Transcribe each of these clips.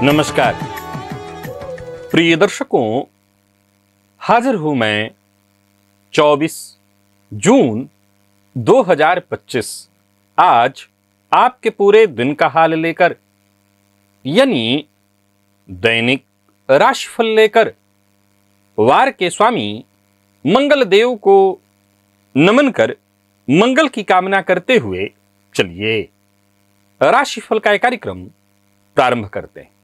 नमस्कार प्रिय दर्शकों, हाजिर हूं मैं 24 जून 2025 आज आपके पूरे दिन का हाल लेकर, यानी दैनिक राशिफल लेकर वार के स्वामी मंगल देव को नमन कर मंगल की कामना करते हुए चलिए राशिफल का एक कार्यक्रम प्रारंभ करते हैं।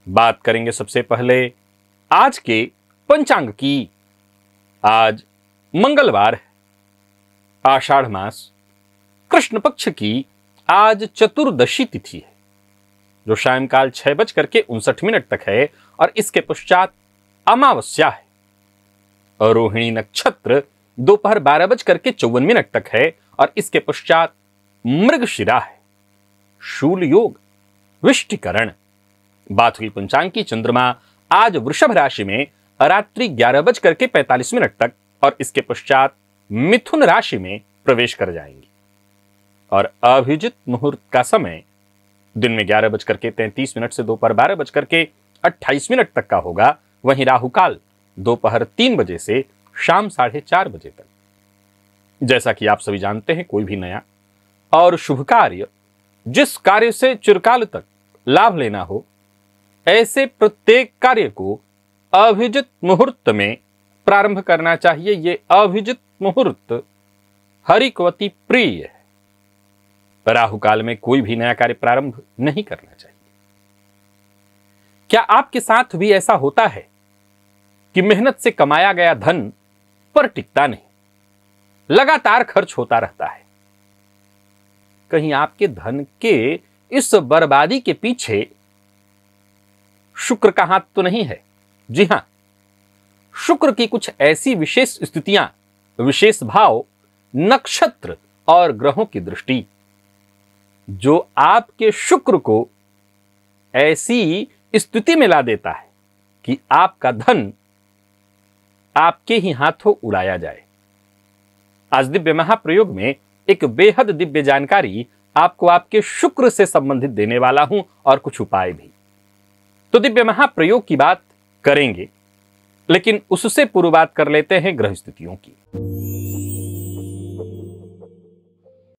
बात करेंगे सबसे पहले आज के पंचांग की। आज मंगलवार है, आषाढ़ मास कृष्ण पक्ष की आज चतुर्दशी तिथि है, जो सायंकाल 6:59 तक है और इसके पश्चात अमावस्या है। और रोहिणी नक्षत्र दोपहर 12:54 तक है और इसके पश्चात मृगशिरा है। शूल योग विष्टिकरण। बात हुई पंचांग की। चंद्रमा आज वृषभ राशि में रात्रि 11:45 तक और इसके पश्चात मिथुन राशि में प्रवेश कर जाएंगी। और अभिजित मुहूर्त का समय दिन में 11:33 से दोपहर 12:28 तक का होगा। वहीं राहुकाल दोपहर 3 बजे से शाम 4:30 बजे तक। जैसा कि आप सभी जानते हैं, कोई भी नया और शुभ कार्य, जिस कार्य से चिरकाल तक लाभ लेना हो, ऐसे प्रत्येक कार्य को अभिजित मुहूर्त में प्रारंभ करना चाहिए। ये अभिजित मुहूर्त हरिकवती प्रिय है। राहुकाल में कोई भी नया कार्य प्रारंभ नहीं करना चाहिए। क्या आपके साथ भी ऐसा होता है कि मेहनत से कमाया गया धन पर टिकता नहीं, लगातार खर्च होता रहता है? कहीं आपके धन के इस बर्बादी के पीछे शुक्र का हाथ तो नहीं है? जी हां, शुक्र की कुछ ऐसी विशेष स्थितियां, विशेष भाव, नक्षत्र और ग्रहों की दृष्टि, जो आपके शुक्र को ऐसी स्थिति में ला देता है कि आपका धन आपके ही हाथों उड़ाया जाए। आज दिव्य महाप्रयोग में एक बेहद दिव्य जानकारी आपको आपके शुक्र से संबंधित देने वाला हूं और कुछ उपाय भी। तो दिव्य महाप्रयोग की बात करेंगे, लेकिन उससे पूर्व बात कर लेते हैं ग्रह स्थितियों की।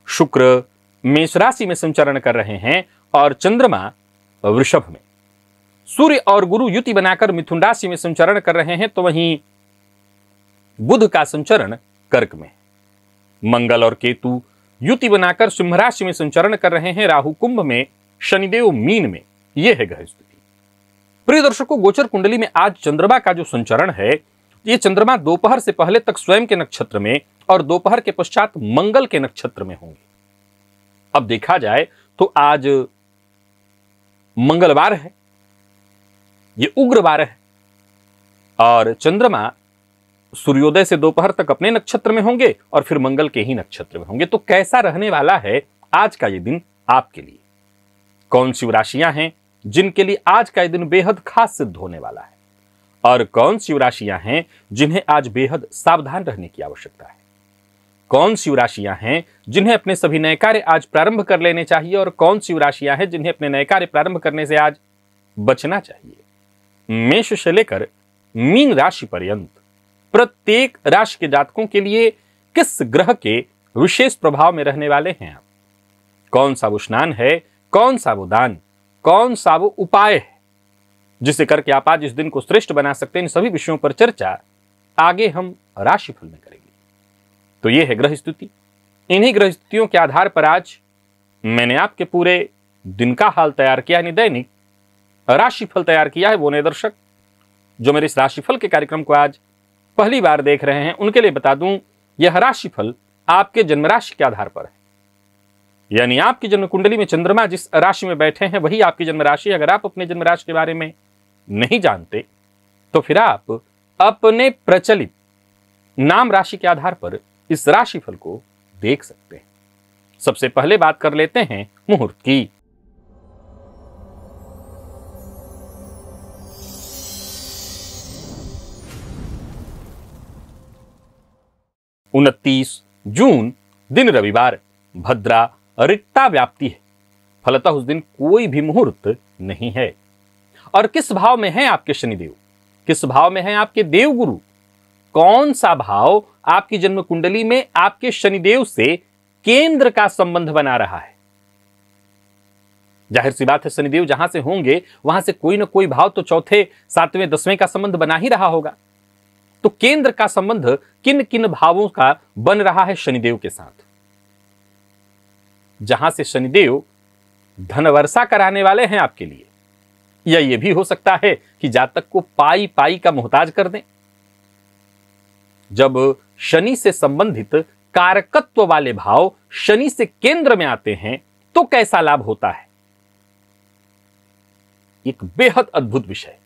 शुक्र मेष राशि में संचरण कर रहे हैं और चंद्रमा वृषभ में। सूर्य और गुरु युति बनाकर मिथुन राशि में संचरण कर रहे हैं, तो वहीं बुध का संचरण कर्क में। मंगल और केतु युति बनाकर सिंह राशि में संचरण कर रहे हैं, राहु कुंभ में, शनिदेव मीन में। यह है ग्रह स्थिति। प्रिय दर्शकों, गोचर कुंडली में आज चंद्रमा का जो संचरण है, यह चंद्रमा दोपहर से पहले तक स्वयं के नक्षत्र में और दोपहर के पश्चात मंगल के नक्षत्र में होंगे। अब देखा जाए तो आज मंगलवार है, यह उग्रवार है और चंद्रमा सूर्योदय से दोपहर तक अपने नक्षत्र में होंगे और फिर मंगल के ही नक्षत्र में होंगे। तो कैसा रहने वाला है आज का यह दिन आपके लिए? कौन सी राशियां हैं जिनके लिए आज का यह दिन बेहद खास सिद्ध होने वाला है, और कौन सी राशियां हैं जिन्हें आज बेहद सावधान रहने की आवश्यकता है? कौन सी राशियां हैं जिन्हें अपने सभी नए कार्य आज प्रारंभ कर लेने चाहिए, और कौन सी राशियां हैं जिन्हें अपने नए कार्य प्रारंभ करने से आज बचना चाहिए? मेष से लेकर मीन राशि पर्यंत प्रत्येक राशि के जातकों के लिए किस ग्रह के विशेष प्रभाव में रहने वाले हैं आप? कौन सा वो स्नान है, कौन सा वो दान, कौन सा वो उपाय है जिसे करके आप आज इस दिन को श्रेष्ठ बना सकते हैं? इन सभी विषयों पर चर्चा आगे हम राशिफल में करेंगे। तो यह है ग्रह स्थिति। इन्हीं ग्रह स्थितियों के आधार पर आज मैंने आपके पूरे दिन का हाल तैयार किया, यानी दैनिक राशिफल तैयार किया है। वो नए दर्शक जो मेरे इस राशिफल के कार्यक्रम को आज पहली बार देख रहे हैं, उनके लिए बता दूं, यह राशिफल आपके जन्म राशि के आधार पर है। यानी आपकी जन्म कुंडली में चंद्रमा जिस राशि में बैठे हैं वही आपकी जन्म राशि। अगर आप अपने जन्म राशि के बारे में नहीं जानते तो फिर आप अपने प्रचलित नाम राशि के आधार पर इस राशिफल को देख सकते हैं। सबसे पहले बात कर लेते हैं मुहूर्त की। 29 जून दिन रविवार, भद्रा रिक्ता व्याप्ति है। फलतः उस दिन कोई भी मुहूर्त नहीं है। और किस भाव में है आपके शनिदेव, किस भाव में है आपके देवगुरु, कौन सा भाव आपकी जन्म कुंडली में आपके शनिदेव से केंद्र का संबंध बना रहा है। जाहिर सी बात है, शनिदेव जहां से होंगे वहां से कोई ना कोई भाव तो चौथे, सातवें, दसवें का संबंध बना ही रहा होगा। तो केंद्र का संबंध किन किन भावों का बन रहा है शनिदेव के साथ। जहां से शनिदेव धन वर्षा कराने वाले हैं आपके लिए, या यह भी हो सकता है कि जातक को पाई पाई का मोहताज कर दें। जब शनि से संबंधित कारकत्व वाले भाव शनि से केंद्र में आते हैं तो कैसा लाभ होता है, एक बेहद अद्भुत विषय।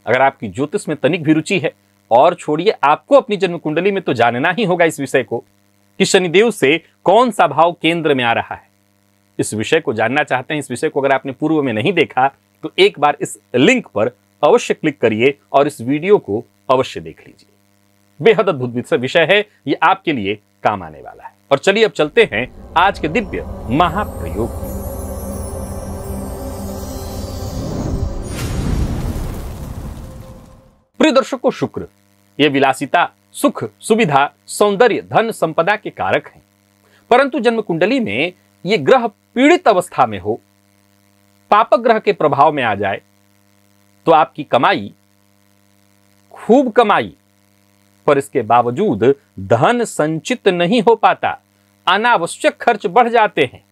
अगर आपकी ज्योतिष में तनिक भी रुचि है, और छोड़िए आपको अपनी जन्म कुंडली में तो जानना ही होगा इस विषय को कि शनिदेव से कौन सा भाव केंद्र में आ रहा है। इस विषय को जानना चाहते हैं, इस विषय को अगर आपने पूर्व में नहीं देखा तो एक बार इस लिंक पर अवश्य क्लिक करिए और इस वीडियो को अवश्य देख लीजिए। बेहद अद्भुत विषय है, ये आपके लिए काम आने वाला है। और चलिए अब चलते हैं आज के दिव्य महाप्रयोग की। प्रिय दर्शकों, शुक्र ये विलासिता, सुख, सुविधा, सौंदर्य, धन, संपदा के कारक हैं। परंतु जन्म कुंडली में ये ग्रह पीड़ित अवस्था में हो, पापक ग्रह के प्रभाव में आ जाए तो आपकी कमाई, खूब कमाई, पर इसके बावजूद धन संचित नहीं हो पाता, अनावश्यक खर्च बढ़ जाते हैं।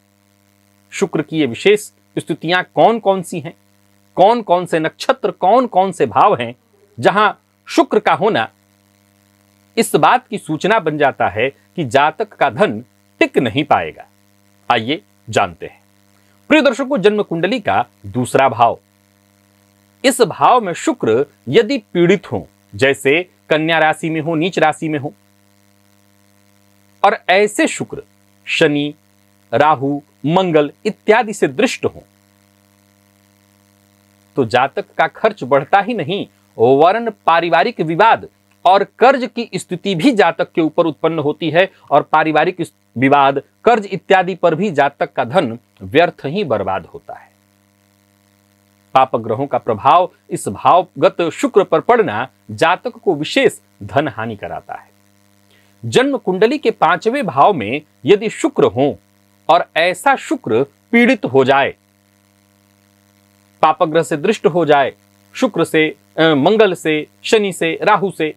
शुक्र की ये विशेष स्थितियां कौन कौन सी हैं, कौन कौन से नक्षत्र, कौन कौन से भाव हैं जहां शुक्र का होना इस बात की सूचना बन जाता है कि जातक का धन टिक नहीं पाएगा। आइए जानते हैं। प्रिय दर्शकों, जन्म कुंडली का दूसरा भाव, इस भाव में शुक्र यदि पीड़ित हो, जैसे कन्या राशि में हो, नीच राशि में हो, और ऐसे शुक्र शनि, राहु, मंगल इत्यादि से दृष्ट हो, तो जातक का खर्च बढ़ता ही नहीं, वरन पारिवारिक विवाद और कर्ज की स्थिति भी जातक के ऊपर उत्पन्न होती है। और पारिवारिक विवाद, कर्ज इत्यादि पर भी जातक का धन व्यर्थ ही बर्बाद होता है। पाप ग्रहों का प्रभाव इस भावगत शुक्र पर पड़ना जातक को विशेष धन हानि कराता है। जन्म कुंडली के 5वें भाव में यदि शुक्र हो और ऐसा शुक्र पीड़ित हो जाए, पाप ग्रह से दृष्ट हो जाए, शुक्र से, मंगल से, शनि से, राहु से,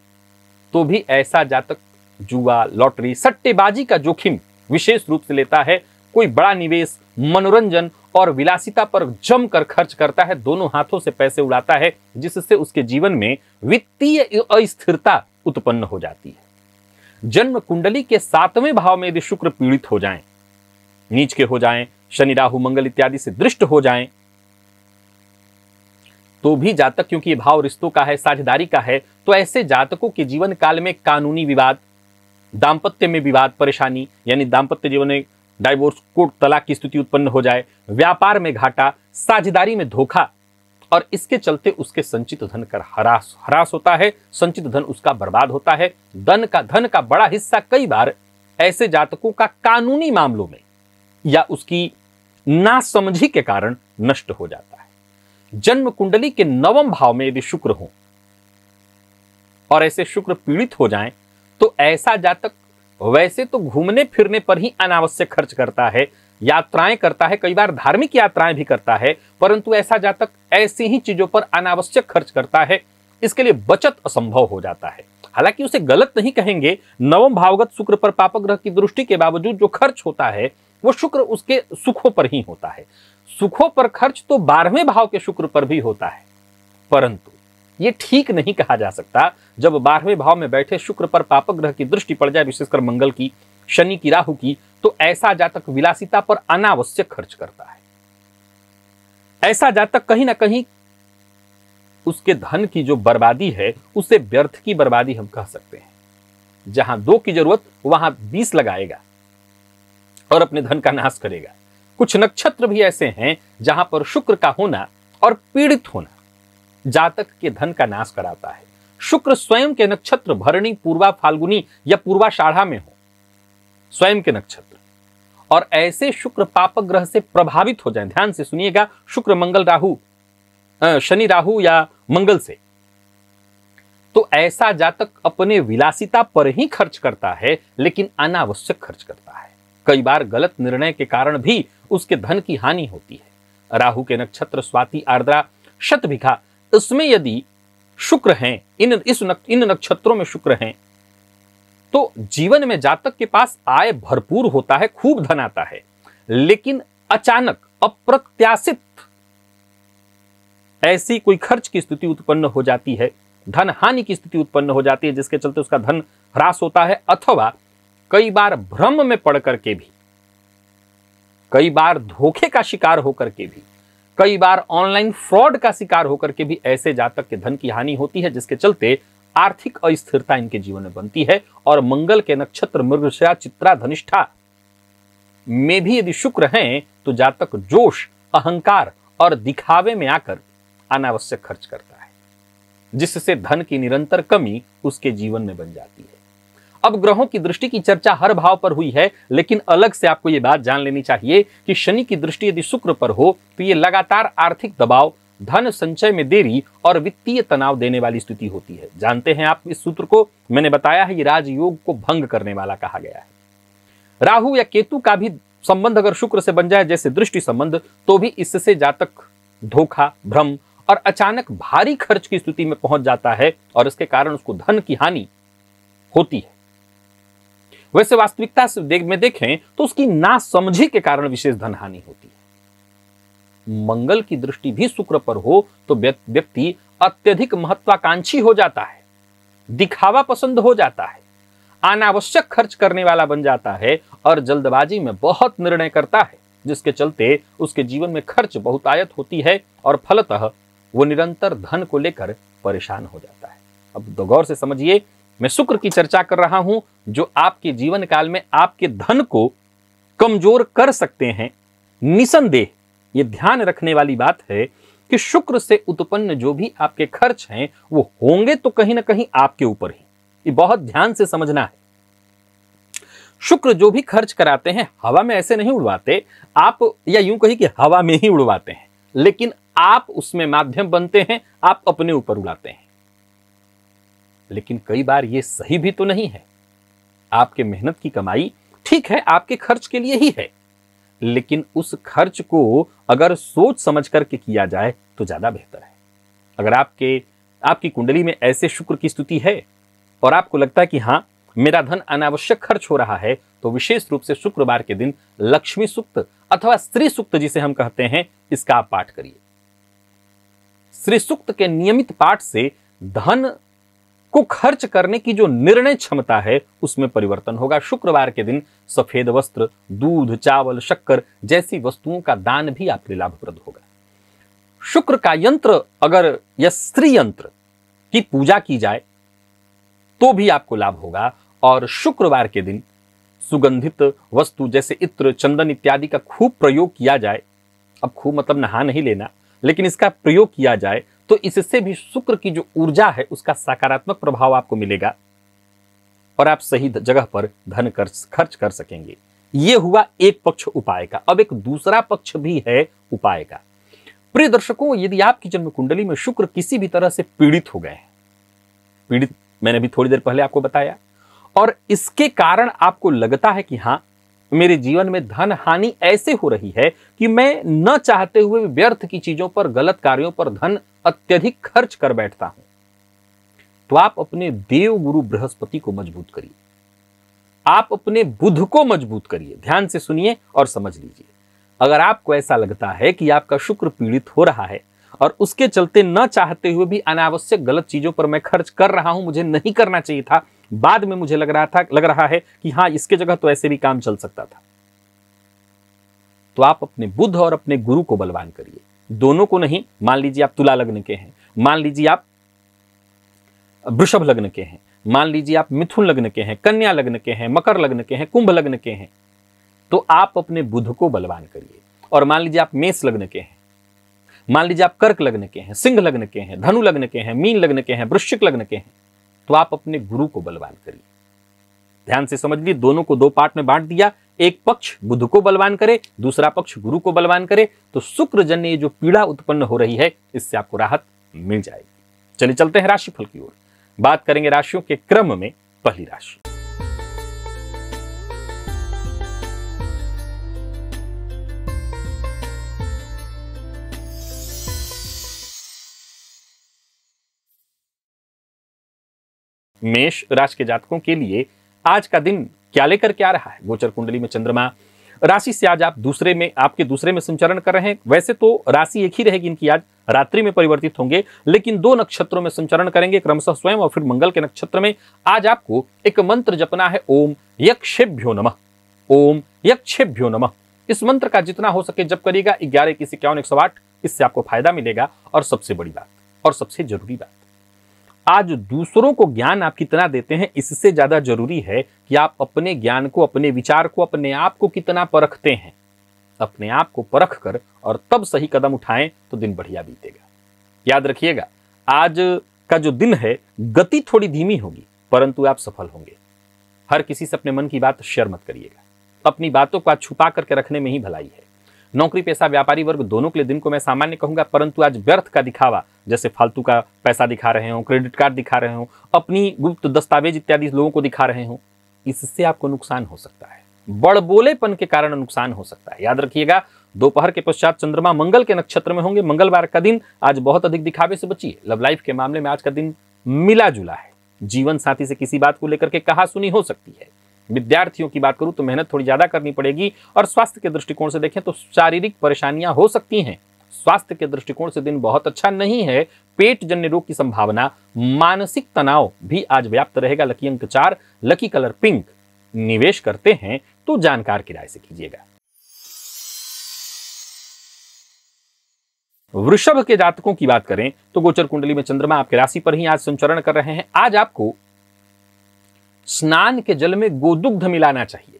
तो भी ऐसा जातक जुआ, लॉटरी, सट्टेबाजी का जोखिम विशेष रूप से लेता है। कोई बड़ा निवेश, मनोरंजन और विलासिता पर जमकर खर्च करता है, दोनों हाथों से पैसे उड़ाता है, जिससे उसके जीवन में वित्तीय अस्थिरता उत्पन्न हो जाती है। जन्म कुंडली के 7वें भाव में यदि शुक्र पीड़ित हो जाएं, नीच के हो जाएं, शनि, राहु, मंगल इत्यादि से दृष्ट हो जाएं, तो भी जातक, क्योंकि ये भाव रिश्तों का है, साझेदारी का है, तो ऐसे जातकों के जीवन काल में कानूनी विवाद, दांपत्य में विवाद, परेशानी, यानी दांपत्य जीवन में डाइवोर्स, कोर्ट, तलाक की स्थिति उत्पन्न हो जाए, व्यापार में घाटा, साझेदारी में धोखा, और इसके चलते उसके संचित धन का ह्रास होता है, संचित धन उसका बर्बाद होता है। धन का बड़ा हिस्सा कई बार ऐसे जातकों का कानूनी मामलों में या उसकी नासमझी के कारण नष्ट हो जाता है। जन्म कुंडली के 9वें भाव में यदि शुक्र हो और ऐसे शुक्र पीड़ित हो जाएं, तो ऐसा जातक वैसे तो घूमने फिरने पर ही अनावश्यक खर्च करता है, यात्राएं करता है, कई बार धार्मिक यात्राएं भी करता है, परंतु ऐसा जातक ऐसी ही चीजों पर अनावश्यक खर्च करता है, इसके लिए बचत असंभव हो जाता है। हालांकि उसे गलत नहीं कहेंगे, 9वें भावगत शुक्र पर पापक ग्रह की दृष्टि के बावजूद जो खर्च होता है वो शुक्र उसके सुखों पर ही होता है। सुखों पर खर्च तो 12वें भाव के शुक्र पर भी होता है, परंतु यह ठीक नहीं कहा जा सकता जब 12वें भाव में बैठे शुक्र पर पापक ग्रह की दृष्टि पड़ जाए, विशेषकर मंगल की, शनि की, राहु की, तो ऐसा जातक विलासिता पर अनावश्यक खर्च करता है। ऐसा जातक कहीं ना कहीं उसके धन की जो बर्बादी है उसे व्यर्थ की बर्बादी हम कह सकते हैं। जहां 2 की जरूरत वहां 20 लगाएगा और अपने धन का नाश करेगा। कुछ नक्षत्र भी ऐसे हैं जहां पर शुक्र का होना और पीड़ित होना जातक के धन का नाश कराता है। शुक्र स्वयं के नक्षत्र भरणी, पूर्वा, फाल्गुनी या पूर्वाषाढ़ा में हो, स्वयं के नक्षत्र, और ऐसे शुक्र पापक ग्रह से प्रभावित हो जाए, ध्यान से सुनिएगा, शुक्र, मंगल, राहु, शनि, राहु या मंगल से, तो ऐसा जातक अपने विलासिता पर ही खर्च करता है, लेकिन अनावश्यक खर्च करता है। कई बार गलत निर्णय के कारण भी उसके धन की हानि होती है। राहु के नक्षत्र स्वाति, आर्द्रा, शतभिखा, इसमें यदि शुक्र हैं, इन नक्षत्रों में शुक्र हैं, तो जीवन में जातक के पास आय भरपूर होता है, खूब धन आता है, लेकिन अचानक अप्रत्याशित ऐसी कोई खर्च की स्थिति उत्पन्न हो जाती है, धन हानि की स्थिति उत्पन्न हो जाती है, जिसके चलते उसका धन ह्रास होता है। अथवा कई बार भ्रम में पड़ करके भी, कई बार धोखे का शिकार होकर के भी, कई बार ऑनलाइन फ्रॉड का शिकार होकर के भी ऐसे जातक के धन की हानि होती है, जिसके चलते आर्थिक अस्थिरता इनके जीवन में बनती है। और मंगल के नक्षत्र मृगशिरा, चित्रा, धनिष्ठा में भी यदि शुक्र हैं तो जातक जोश, अहंकार और दिखावे में आकर अनावश्यक खर्च करता है, जिससे धन की निरंतर कमी उसके जीवन में बन जाती है। अब ग्रहों की दृष्टि की चर्चा हर भाव पर हुई है, लेकिन अलग से आपको यह बात जान लेनी चाहिए कि शनि की दृष्टि यदि शुक्र पर हो तो यह लगातार आर्थिक दबाव, धन संचय में देरी और वित्तीय तनाव देने वाली स्थिति होती है। जानते हैं आप इस सूत्र को, मैंने बताया है, ये राजयोग को भंग करने वाला कहा गया है। राहु या केतु का भी संबंध अगर शुक्र से बन जाए, जैसे दृष्टि संबंध, तो भी इससे जातक धोखा, भ्रम और अचानक भारी खर्च की स्थिति में पहुंच जाता है और इसके कारण उसको धन की हानि होती है। वैसे वास्तविकता में देखें तो उसकी नासमझी के कारण विशेष धन हानि होती है। मंगल की दृष्टि भी शुक्र पर हो तो व्यक्ति अत्यधिक महत्वाकांक्षी हो जाता है, दिखावा पसंद हो जाता है, अनावश्यक खर्च करने वाला बन जाता है और जल्दबाजी में बहुत निर्णय करता है, जिसके चलते उसके जीवन में खर्च बहुतायत होती है और फलतः वो निरंतर धन को लेकर परेशान हो जाता है। अब तो गौर से समझिए, मैं शुक्र की चर्चा कर रहा हूं जो आपके जीवन काल में आपके धन को कमजोर कर सकते हैं। निसंदेह ये ध्यान रखने वाली बात है कि शुक्र से उत्पन्न जो भी आपके खर्च हैं वो होंगे तो कहीं ना कहीं आपके ऊपर ही। ये बहुत ध्यान से समझना है। शुक्र जो भी खर्च कराते हैं हवा में ऐसे नहीं उड़वाते आप, या यूं कही कि हवा में ही उड़वाते हैं, लेकिन आप उसमें माध्यम बनते हैं, आप अपने ऊपर उड़ाते हैं। लेकिन कई बार ये सही भी तो नहीं है। आपके मेहनत की कमाई ठीक है आपके खर्च के लिए ही है, लेकिन उस खर्च को अगर सोच समझ करके किया जाए तो ज्यादा बेहतर है। अगर आपकी कुंडली में ऐसे शुक्र की स्थिति है और आपको लगता है कि हां मेरा धन अनावश्यक खर्च हो रहा है, तो विशेष रूप से शुक्रवार के दिन लक्ष्मी सूक्त अथवा स्त्री सूक्त जिसे हम कहते हैं, इसका आप पाठ करिए। स्त्री सूक्त के नियमित पाठ से धन को खर्च करने की जो निर्णय क्षमता है उसमें परिवर्तन होगा। शुक्रवार के दिन सफेद वस्त्र, दूध, चावल, शक्कर जैसी वस्तुओं का दान भी आपके लिए लाभप्रद होगा। शुक्र का यंत्र अगर या स्त्री यंत्र की पूजा की जाए तो भी आपको लाभ होगा। और शुक्रवार के दिन सुगंधित वस्तु जैसे इत्र, चंदन इत्यादि का खूब प्रयोग किया जाए। अब खूब मतलब नहा नहीं लेना, लेकिन इसका प्रयोग किया जाए तो इससे भी शुक्र की जो ऊर्जा है उसका सकारात्मक प्रभाव आपको मिलेगा और आप सही जगह पर धन खर्च कर सकेंगे। यह हुआ एक पक्ष उपाय का। अब एक दूसरा पक्ष भी है उपाय का। प्रिय दर्शकों, यदि आपकी जन्म कुंडली में शुक्र किसी भी तरह से पीड़ित हो गए हैं, पीड़ित मैंने भी थोड़ी देर पहले आपको बताया, और इसके कारण आपको लगता है कि हां मेरे जीवन में धन हानि ऐसे हो रही है कि मैं न चाहते हुए व्यर्थ की चीजों पर, गलत कार्यों पर धन अत्यधिक खर्च कर बैठता हूं, तो आप अपने देव गुरु बृहस्पति को मजबूत करिए, आप अपने बुध को मजबूत करिए। ध्यान से सुनिए और समझ लीजिए। अगर आपको ऐसा लगता है कि आपका शुक्र पीड़ित हो रहा है और उसके चलते न चाहते हुए भी अनावश्यक गलत चीजों पर मैं खर्च कर रहा हूं, मुझे नहीं करना चाहिए था, बाद में मुझे लग रहा है कि हाँ, इसके जगह तो ऐसे भी काम चल सकता था, तो आप अपने बुध और अपने गुरु को बलवान करिए। दोनों को नहीं। मान लीजिए आप तुला लग्न के हैं, मान लीजिए आप वृषभ लग्न के हैं, मान लीजिए आप मिथुन लग्न के हैं, कन्या लग्न के हैं, मकर लग्न के हैं, कुंभ लग्न के हैं, तो आप अपने बुध को बलवान करिए। और मान लीजिए आप मेष लग्न के हैं, मान लीजिए आप कर्क लग्न के हैं, सिंह लग्न के हैं, धनु लग्न के हैं, मीन लग्न के हैं, वृश्चिक लग्न के हैं, तो आप अपने गुरु को बलवान करिए। ध्यान से समझ लीजिए, दोनों को दो पार्ट में बांट दिया। एक पक्ष बुध को बलवान करे, दूसरा पक्ष गुरु को बलवान करे, तो शुक्र जन्य जो पीड़ा उत्पन्न हो रही है, इससे आपको राहत मिल जाएगी। चलिए चलते हैं राशिफल की ओर। बात करेंगे राशियों के क्रम में। पहली राशि मेष राशि के जातकों के लिए आज का दिन क्या लेकर के आ रहा है? गोचर कुंडली में चंद्रमा राशि से आज आपके दूसरे में संचरण कर रहे हैं। वैसे तो राशि एक ही रहेगी इनकी, आज रात्रि में परिवर्तित होंगे, लेकिन दो नक्षत्रों में संचरण करेंगे, क्रमशः स्वयं और फिर मंगल के नक्षत्र में। आज आपको एक मंत्र जपना है, ओम यक्षेभ्यो नमः, ओम यक्षेभ्यो नमः। इस मंत्र का जितना हो सके जप करिएगा। 11 21 51 108, इससे आपको फायदा मिलेगा। और सबसे बड़ी बात और सबसे जरूरी बात, आज दूसरों को ज्ञान आप कितना देते हैं, इससे ज्यादा जरूरी है कि आप अपने ज्ञान को, अपने विचार को, अपने आप को कितना परखते हैं। अपने आप को परख कर और तब सही कदम उठाएं तो दिन बढ़िया बीतेगा। याद रखिएगा, आज का जो दिन है गति थोड़ी धीमी होगी, परंतु आप सफल होंगे। हर किसी से अपने मन की बात शेयर मत करिएगा। अपनी बातों को आज छुपा करके रखने में ही भलाई है। नौकरी पेशा व्यापारी वर्ग दोनों के लिए दिन को मैं सामान्य कहूंगा, परंतु आज व्यर्थ का दिखावा, जैसे फालतू का पैसा दिखा रहे हो, क्रेडिट कार्ड दिखा रहे हो, अपनी गुप्त दस्तावेज इत्यादि लोगों को दिखा रहे हो, इससे आपको नुकसान हो सकता है। बड़बोलेपन के कारण नुकसान हो सकता है। याद रखिएगा, दोपहर के पश्चात चंद्रमा मंगल के नक्षत्र में होंगे। मंगलवार का दिन आज बहुत अधिक दिखावे से बचिए। लव लाइफ के मामले में आज का दिन मिला जुला है। जीवन साथी से किसी बात को लेकर के कहा सुनी हो सकती है। विद्यार्थियों की बात करूं तो मेहनत थोड़ी ज्यादा करनी पड़ेगी। और स्वास्थ्य के दृष्टिकोण से देखें तो शारीरिक परेशानियां हो सकती हैं। स्वास्थ्य के दृष्टिकोण से दिन बहुत अच्छा नहीं है। पेट जन्य रोग की संभावना, मानसिक तनाव भी आज व्याप्त रहेगा। लकी अंक 4, लकी कलर पिंक। निवेश करते हैं तो जानकार की राय से कीजिएगा। वृषभ के जातकों की बात करें तो गोचर कुंडली में चंद्रमा आपके राशि पर ही आज संचरण कर रहे हैं। आज आपको स्नान के जल में गोदुग्ध मिलाना चाहिए।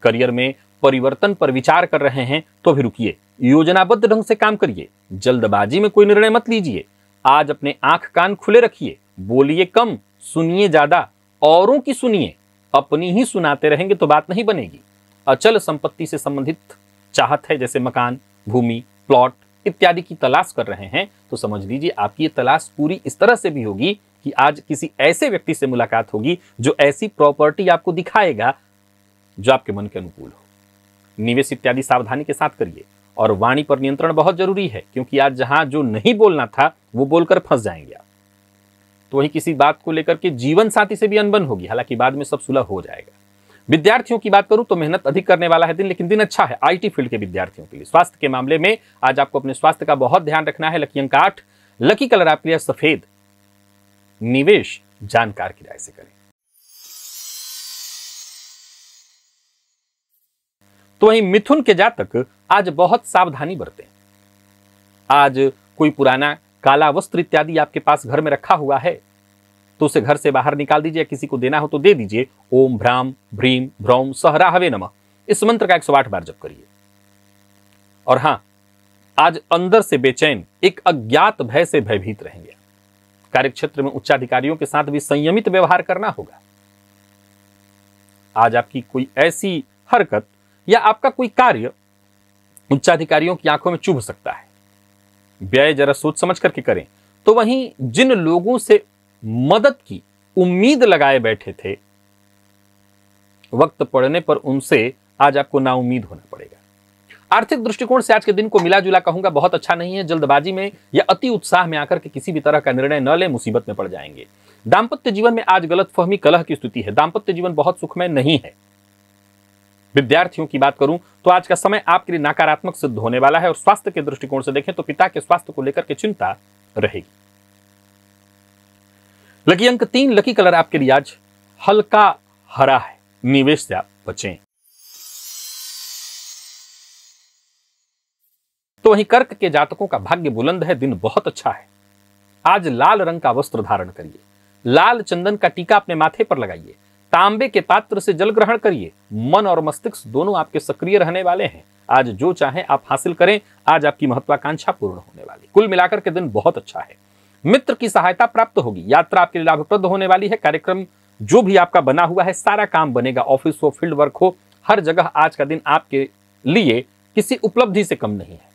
करियर में परिवर्तन पर विचार कर रहे हैं तो भी रुकिए, योजनाबद्ध ढंग से काम करिए। जल्दबाजी में कोई निर्णय मत लीजिए। आज अपने आंख कान खुले रखिए, बोलिए कम, सुनिए ज्यादा। औरों की सुनिए, अपनी ही सुनाते रहेंगे तो बात नहीं बनेगी। अचल संपत्ति से संबंधित चाहत है, जैसे मकान, भूमि, प्लॉट इत्यादि की तलाश कर रहे हैं, तो समझ लीजिए आपकी ये तलाश पूरी इस तरह से भी होगी कि आज किसी ऐसे व्यक्ति से मुलाकात होगी जो ऐसी प्रॉपर्टी आपको दिखाएगा जो आपके मन के अनुकूल हो। निवेश इत्यादि सावधानी के साथ करिए। और वाणी पर नियंत्रण बहुत जरूरी है, क्योंकि आज जहां जो नहीं बोलना था वो बोलकर फंस जाएंगे आप। तो वही किसी बात को लेकर के जीवन साथी से भी अनबन होगी, हालांकि बाद में सब सुलह हो जाएगा। विद्यार्थियों की बात करूं तो मेहनत अधिक करने वाला है दिन, लेकिन दिन अच्छा है आईटी फील्ड के विद्यार्थियों के लिए। स्वास्थ्य के मामले में आज आपको अपने स्वास्थ्य का बहुत ध्यान रखना है। लकी अंक 8, लकी कलर आपके लिए सफेद। निवेश जानकार की राय से करें। तो वहीं मिथुन के जातक आज बहुत सावधानी बरतें। आज कोई पुराना काला वस्त्र इत्यादि आपके पास घर में रखा हुआ है तो उसे घर से बाहर निकाल दीजिए। किसी को देना हो तो दे दीजिए। ओम भ्राम भ्रीम भ्रौम सहराहवे नमः, इस मंत्र का 108 बार जप करिए। और हां, आज अंदर से बेचैन, एक अज्ञात भय से भयभीत रहेंगे। कार्यक्षेत्र में उच्चाधिकारियों के साथ भी संयमित व्यवहार करना होगा। आज आपकी कोई ऐसी हरकत या आपका कोई कार्य उच्चाधिकारियों की आंखों में चुभ सकता है। व्यय जरा सोच समझ करके करें। तो वहीं जिन लोगों से मदद की उम्मीद लगाए बैठे थे, वक्त पड़ने पर उनसे आज आपको नाउम्मीद होना पड़ेगा। आर्थिक दृष्टिकोण से आज के दिन को मिला जुला कहूंगा, बहुत अच्छा नहीं है। जल्दबाजी में या अति उत्साह में आकर के किसी भी तरह का निर्णय न लें, मुसीबत में पड़ जाएंगे। दाम्पत्य जीवन में आज गलतफहमी कलह की स्थिति है। दाम्पत्य जीवन बहुत सुखमय नहीं है। विद्यार्थियों की बात करूं तो आज का समय आपके लिए नकारात्मक सिद्ध होने वाला है। और स्वास्थ्य के दृष्टिकोण से देखें तो पिता के स्वास्थ्य को लेकर के चिंता रहेगी। लकी अंक 3, लकी कलर आपके लिए आज हल्का हरा है, निवेश से आप बचें। तो वहीं कर्क के जातकों का भाग्य बुलंद है, दिन बहुत अच्छा है। आज लाल रंग का वस्त्र धारण करिए, लाल चंदन का टीका अपने माथे पर लगाइए, तांबे के पात्र से जल ग्रहण करिए। मन और मस्तिष्क दोनों आपके सक्रिय रहने वाले हैं। आज जो चाहें आप हासिल करें। आज आपकी महत्वाकांक्षा पूर्ण होने वाली। कुल मिलाकर के दिन बहुत अच्छा है। मित्र की सहायता प्राप्त होगी, यात्रा आपके लिए लाभप्रद होने वाली है। कार्यक्रम जो भी आपका बना हुआ है, सारा काम बनेगा। ऑफिस हो, फील्ड वर्क हो, हर जगह आज का दिन आपके लिए किसी उपलब्धि से कम नहीं है।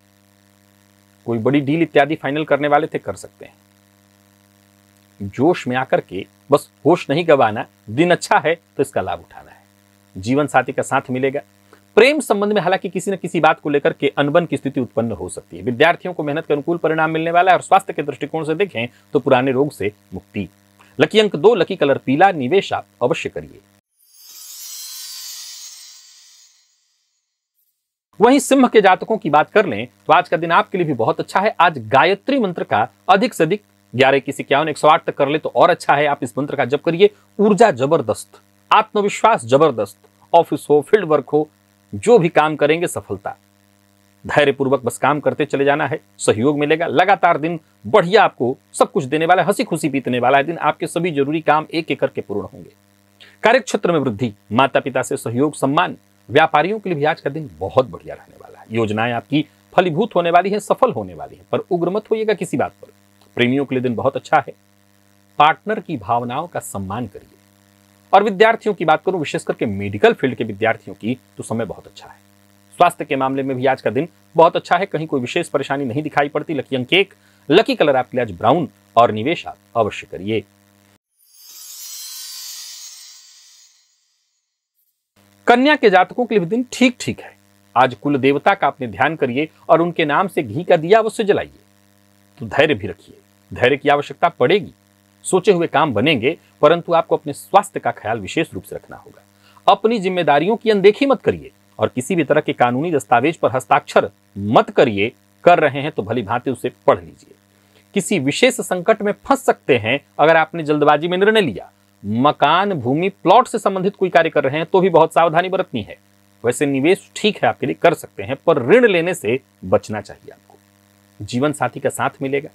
कोई बड़ी डील इत्यादि फाइनल करने वाले थे, कर सकते हैं। जोश में आकर के बस होश नहीं गंवाना। दिन अच्छा है तो इसका लाभ उठाना है। जीवन साथी का साथ मिलेगा। प्रेम संबंध में हालांकि किसी न किसी बात को लेकर के अनबन की स्थिति उत्पन्न हो सकती है। विद्यार्थियों को मेहनत के अनुकूल परिणाम मिलने वाला है और स्वास्थ्य के दृष्टिकोण से देखें तो पुराने रोग से मुक्ति। लकी अंक 2, लकी कलर पीला, निवेश आप अवश्य करिए। वहीं सिंह के जातकों की बात कर लें तो आज का दिन आपके लिए भी बहुत अच्छा है। आज गायत्री मंत्र का अधिक से अधिक 11-21-51 108 तक कर ले तो और अच्छा है। आप इस मंत्र का जप करिए। ऊर्जा जबरदस्त, आत्मविश्वास जबरदस्त। ऑफिस हो, फील्ड वर्क हो, जो भी काम करेंगे सफलता। धैर्यपूर्वक बस काम करते चले जाना है, सहयोग मिलेगा। लगातार दिन बढ़िया आपको सब कुछ देने वाला है, हंसी खुशी बीतने वाला है दिन। आपके सभी जरूरी काम एक एक करके पूर्ण होंगे। कार्य क्षेत्र में वृद्धि, माता पिता से सहयोग, सम्मान। व्यापारियों के लिए भी आज का दिन बहुत बढ़िया रहने वाला है। योजनाएं आपकी फलीभूत होने वाली है, सफल होने वाली है, पर उग्र मत होइएगा किसी बात पर। प्रेमियों के लिए दिन बहुत अच्छा है। पार्टनर की भावनाओं का सम्मान करिए। और विद्यार्थियों की बात करूं, विशेष करके मेडिकल फील्ड के विद्यार्थियों की, तो समय बहुत अच्छा है। स्वास्थ्य के मामले में भी आज का दिन बहुत अच्छा है। कहीं कोई विशेष परेशानी नहीं दिखाई पड़ती। लकी अंक 1, लकी कलर आपके लिए आज ब्राउन और निवेश आप अवश्य करिए। कन्या के जातकों के लिए भी दिन ठीक ठीक है। आज कुल देवता का अपने ध्यान करिए और उनके नाम से घी का दिया अवश्य जलाइए। तो धैर्य भी रखिए, धैर्य की आवश्यकता पड़ेगी। सोचे हुए काम बनेंगे, परंतु आपको अपने स्वास्थ्य का ख्याल विशेष रूप से रखना होगा। अपनी जिम्मेदारियों की अनदेखी मत करिए और किसी भी तरह के कानूनी दस्तावेज पर हस्ताक्षर मत करिए। कर रहे हैं तो भली भांति उसे पढ़ लीजिए। किसी विशेष संकट में फंस सकते हैं अगर आपने जल्दबाजी में निर्णय लिया। मकान, भूमि, प्लॉट से संबंधित कोई कार्य कर रहे हैं तो भी बहुत सावधानी बरतनी है। वैसे निवेश ठीक है, आपके लिए कर सकते हैं, पर ऋण लेने से बचना चाहिए आपको। जीवन साथी का साथ मिलेगा।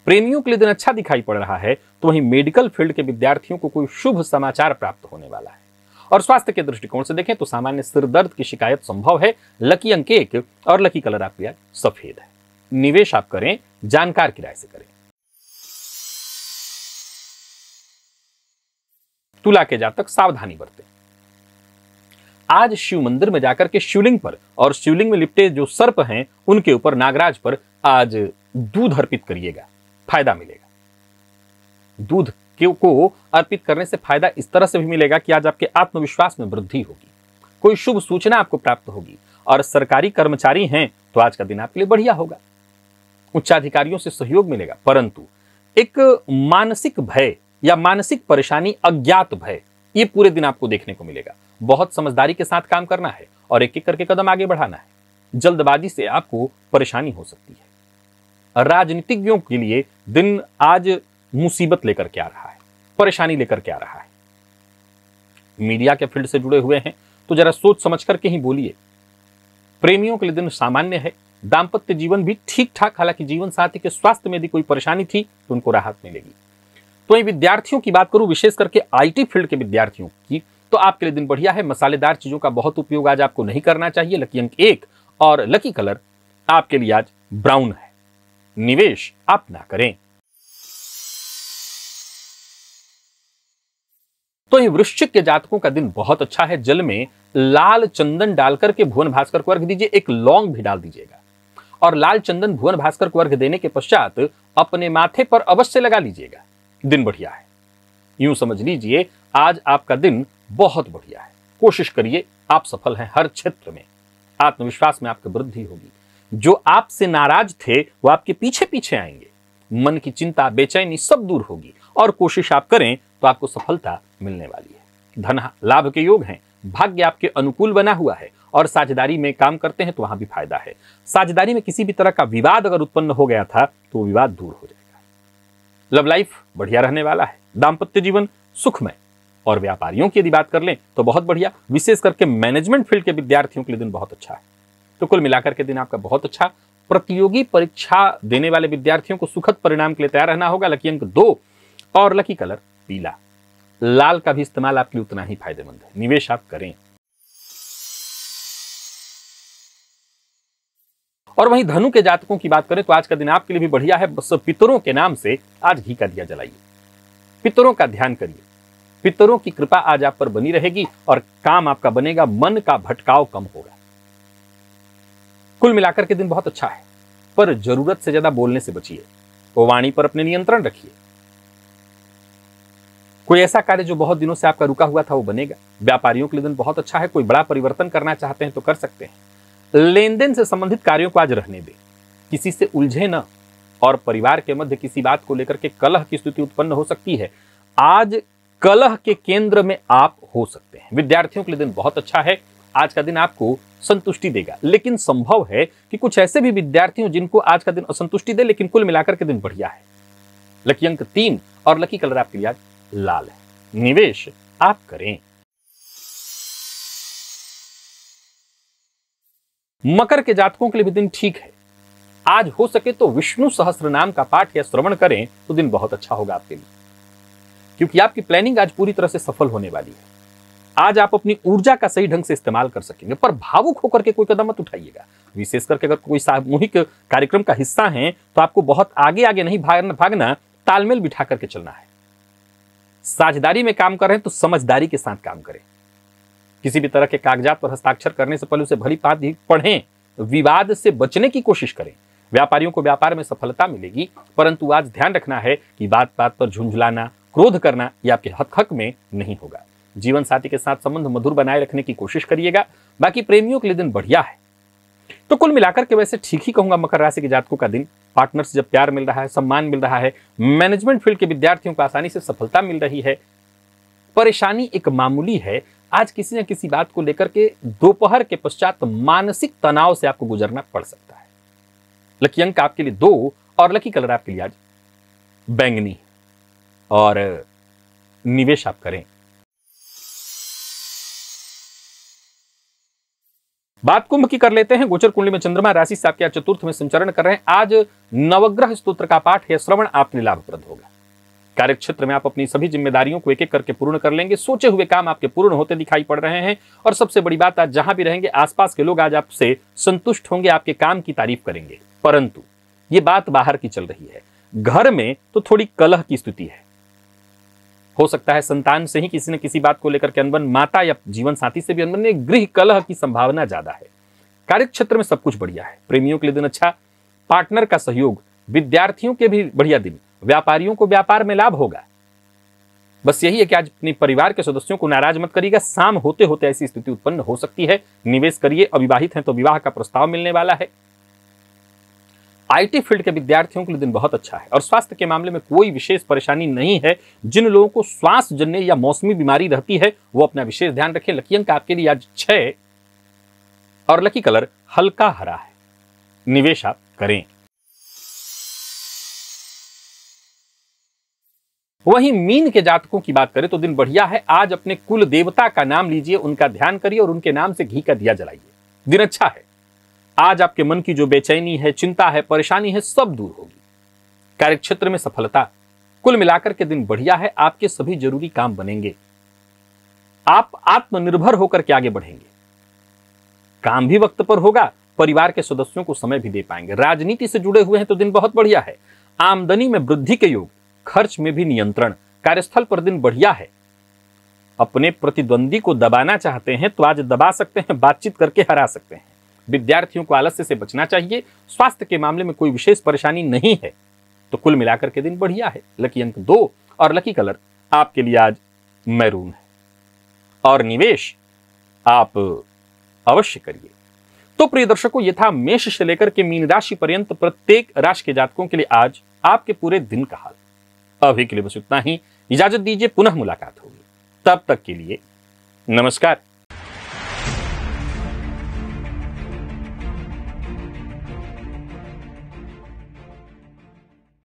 प्रेमियों के लिए दिन अच्छा दिखाई पड़ रहा है। तो वहीं मेडिकल फील्ड के विद्यार्थियों को कोई शुभ समाचार प्राप्त होने वाला है। और स्वास्थ्य के दृष्टिकोण से देखें तो सामान्य सिर दर्द की शिकायत संभव है। लकी अंक 1 और लकी कलर आपके लिए सफेद है। निवेश आप करें, जानकार की राय से करें। तुला के जातक सावधानी बरतें। आज शिव मंदिर में जाकर के शिवलिंग पर और शिवलिंग में लिपटे जो सर्प हैं उनके ऊपर, नागराज पर आज दूध अर्पित करिएगा, फायदा मिलेगा। दूध को अर्पित करने से फायदा इस तरह से भी मिलेगा कि आज आपके आत्मविश्वास में वृद्धि होगी। कोई शुभ सूचना आपको प्राप्त होगी। और सरकारी कर्मचारी हैं तो आज का दिन आपके लिए बढ़िया होगा। उच्चाधिकारियों से सहयोग मिलेगा, परंतु एक मानसिक भय या मानसिक परेशानी, अज्ञात भय, ये पूरे दिन आपको देखने को मिलेगा। बहुत समझदारी के साथ काम करना है और एक एक करके कदम आगे बढ़ाना है। जल्दबाजी से आपको परेशानी हो सकती है। राजनीतिज्ञों के लिए दिन आज मुसीबत लेकर के आ रहा है, परेशानी लेकर के आ रहा है। मीडिया के फील्ड से जुड़े हुए हैं तो जरा सोच समझ करके ही बोलिए। प्रेमियों के लिए दिन सामान्य है। दाम्पत्य जीवन भी ठीक ठाक, हालांकि जीवन साथी के स्वास्थ्य में यदि कोई परेशानी थी तो उनको राहत मिलेगी। तो ये विद्यार्थियों की बात करूं, विशेष करके आईटी फील्ड के विद्यार्थियों की, तो आपके लिए दिन बढ़िया है। मसालेदार चीजों का बहुत उपयोग आज आपको नहीं करना चाहिए। लकी अंक 1 और लकी कलर आपके लिए आज ब्राउन है। निवेश आप ना करें। तो ये वृश्चिक के जातकों का दिन बहुत अच्छा है। जल में लाल चंदन डालकर के भुवन भास्कर को अर्घ दीजिए। एक लौंग भी डाल दीजिएगा और लाल चंदन भुवन भास्कर को अर्घ देने के पश्चात अपने माथे पर अवश्य लगा लीजिएगा। दिन बढ़िया है। यूं समझ लीजिए आज आपका दिन बहुत बढ़िया है। कोशिश करिए, आप सफल हैं हर क्षेत्र में। आत्मविश्वास में आपकी वृद्धि होगी। जो आपसे नाराज थे वो आपके पीछे पीछे आएंगे। मन की चिंता, बेचैनी सब दूर होगी और कोशिश आप करें तो आपको सफलता मिलने वाली है। धन लाभ के योग हैं। भाग्य आपके अनुकूल बना हुआ है और साझेदारी में काम करते हैं तो वहां भी फायदा है। साझेदारी में किसी भी तरह का विवाद अगर उत्पन्न हो गया था तो विवाद दूर हो जाएगा। लव लाइफ बढ़िया रहने वाला है। दाम्पत्य जीवन सुखमय। और व्यापारियों की यदि बात कर लें तो बहुत बढ़िया, विशेष करके मैनेजमेंट फील्ड के विद्यार्थियों के लिए दिन बहुत अच्छा है। तो कुल मिलाकर के दिन आपका बहुत अच्छा। प्रतियोगी परीक्षा देने वाले विद्यार्थियों को सुखद परिणाम के लिए तैयार रहना होगा। लकी अंक 2 और लकी कलर पीला। लाल का भी इस्तेमाल आपके लिए उतना ही फायदेमंद है, निवेश आप करें। और वहीं धनु के जातकों की बात करें तो आज का दिन आपके लिए भी बढ़िया है। बस पितरों के नाम से आज घी का दिया जलाइए, पितरों का ध्यान करिए, पितरों की कृपा आज आप पर बनी रहेगी और काम आपका बनेगा, मन का भटकाव कम होगा। कुल मिलाकर के दिन बहुत अच्छा है, पर जरूरत से ज्यादा बोलने से बचिए, तो वाणी पर अपने नियंत्रण रखिए। कोई ऐसा कार्य जो बहुत दिनों से आपका रुका हुआ था वो बनेगा। व्यापारियों के लिए दिन बहुत अच्छा है, कोई बड़ा परिवर्तन करना चाहते हैं तो कर सकते हैं। लेन देन से संबंधित कार्यों को आज रहने दें, किसी से उलझे न, और परिवार के मध्य किसी बात को लेकर के कलह की स्थिति उत्पन्न हो सकती है। आज कलह के केंद्र में आप हो सकते हैं। विद्यार्थियों के लिए दिन बहुत अच्छा है, आज का दिन आपको संतुष्टि देगा, लेकिन संभव है कि कुछ ऐसे भी विद्यार्थी हो जिनको आज का दिन असंतुष्टि दे, लेकिन कुल मिलाकर के दिन बढ़िया है। लकी अंक 3 और लकी कलर आपके लिए आज लाल है, निवेश आप करें। मकर के जातकों के लिए भी दिन ठीक है। आज हो सके तो विष्णु सहस्त्र नाम का पाठ या श्रवण करें तो दिन बहुत अच्छा होगा आपके लिए, क्योंकि आपकी प्लानिंग आज पूरी तरह से सफल होने वाली है। आज आप अपनी ऊर्जा का सही ढंग से इस्तेमाल कर सकेंगे, पर भावुक होकर के कोई कदम मत उठाइएगा। विशेष करके अगर कोई सामूहिक कार्यक्रम का हिस्सा है तो आपको बहुत आगे आगे नहीं भागना, तालमेल बिठा करके चलना है। साझेदारी में काम कर रहे हैं तो समझदारी के साथ काम करें। किसी भी तरह के कागजात पर हस्ताक्षर करने से पहले उसे भली बात पढ़ें। विवाद से बचने की कोशिश करें। व्यापारियों को व्यापार में सफलता मिलेगी, परंतु आज ध्यान रखना है कि बात बात पर झुंझलाना, क्रोध करना यह आपके हक में नहीं होगा। जीवन साथी के साथ संबंध मधुर बनाए रखने की कोशिश करिएगा। बाकी प्रेमियों के लिए दिन बढ़िया है। तो कुल मिलाकर के वैसे ठीक ही कहूंगा मकर राशि के जातकों का दिन। पार्टनर से जब प्यार मिल रहा है, सम्मान मिल रहा है, मैनेजमेंट फील्ड के विद्यार्थियों को आसानी से सफलता मिल रही है। परेशानी एक मामूली है, आज किसी न किसी बात को लेकर के दोपहर के पश्चात मानसिक तनाव से आपको गुजरना पड़ सकता है। लकी अंक आपके लिए 2 और लकी कलर आपके लिए आज बैंगनी और निवेश आप करें। बात कुंभ की कर लेते हैं। गोचर कुंडली में चंद्रमा राशि से आपके चतुर्थ में संचरण कर रहे हैं। आज नवग्रह स्तोत्र का पाठ या श्रवण आपके लिए लाभप्रद होगा। कार्य क्षेत्र में आप अपनी सभी जिम्मेदारियों को एक एक करके पूर्ण कर लेंगे। सोचे हुए काम आपके पूर्ण होते दिखाई पड़ रहे हैं। और सबसे बड़ी बात, आज जहां भी रहेंगे आसपास के लोग आज आपसे संतुष्ट होंगे, आपके काम की तारीफ करेंगे। परंतु ये बात बाहर की चल रही है, घर में तो थोड़ी कलह की स्थिति है। हो सकता है संतान से ही किसी न किसी बात को लेकर के अनबन, माता या जीवन साथी से भी अनबन, गृह कलह की संभावना ज्यादा है। कार्य क्षेत्र में सब कुछ बढ़िया है। प्रेमियों के लिए दिन अच्छा, पार्टनर का सहयोग, विद्यार्थियों के भी बढ़िया दिन, व्यापारियों को व्यापार में लाभ होगा। बस यही है कि आज अपने परिवार के सदस्यों को नाराज मत करिएगा। शाम होते होते ऐसी स्थिति उत्पन्न हो सकती है। निवेश करिए। अविवाहित हैं तो विवाह का प्रस्ताव मिलने वाला है। आईटी फील्ड के विद्यार्थियों के लिए दिन बहुत अच्छा है और स्वास्थ्य के मामले में कोई विशेष परेशानी नहीं है। जिन लोगों को श्वास जन्य या मौसमी बीमारी रहती है वो अपना विशेष ध्यान रखें। लकी अंक आपके लिए आज 6 और लकी कलर हल्का हरा है, निवेश आप करें। वहीं मीन के जातकों की बात करें तो दिन बढ़िया है। आज अपने कुल देवता का नाम लीजिए, उनका ध्यान करिए और उनके नाम से घी का दिया जलाइए। दिन अच्छा है। आज आपके मन की जो बेचैनी है, चिंता है, परेशानी है, सब दूर होगी। कार्य क्षेत्र में सफलता। कुल मिलाकर के दिन बढ़िया है। आपके सभी जरूरी काम बनेंगे। आप आत्मनिर्भर होकर के आगे बढ़ेंगे। काम भी वक्त पर होगा। परिवार के सदस्यों को समय भी दे पाएंगे। राजनीति से जुड़े हुए हैं तो दिन बहुत बढ़िया है। आमदनी में वृद्धि के योग, खर्च में भी नियंत्रण। कार्यस्थल पर दिन बढ़िया है। अपने प्रतिद्वंदी को दबाना चाहते हैं तो आज दबा सकते हैं, बातचीत करके हरा सकते हैं। विद्यार्थियों को आलस्य से बचना चाहिए। स्वास्थ्य के मामले में कोई विशेष परेशानी नहीं है। तो कुल मिलाकर के दिन बढ़िया है। लकी अंक 2 और लकी कलर आपके लिए आज मैरून है और निवेश आप अवश्य करिए। तो प्रिय दर्शकों, ये था मेष से लेकर के मीन राशि पर्यंत प्रत्येक राशि के जातकों के लिए आज आपके पूरे दिन का हाल। अभी के लिए बस इतना ही। इजाजत दीजिए, पुनः मुलाकात होगी। तब तक के लिए नमस्कार।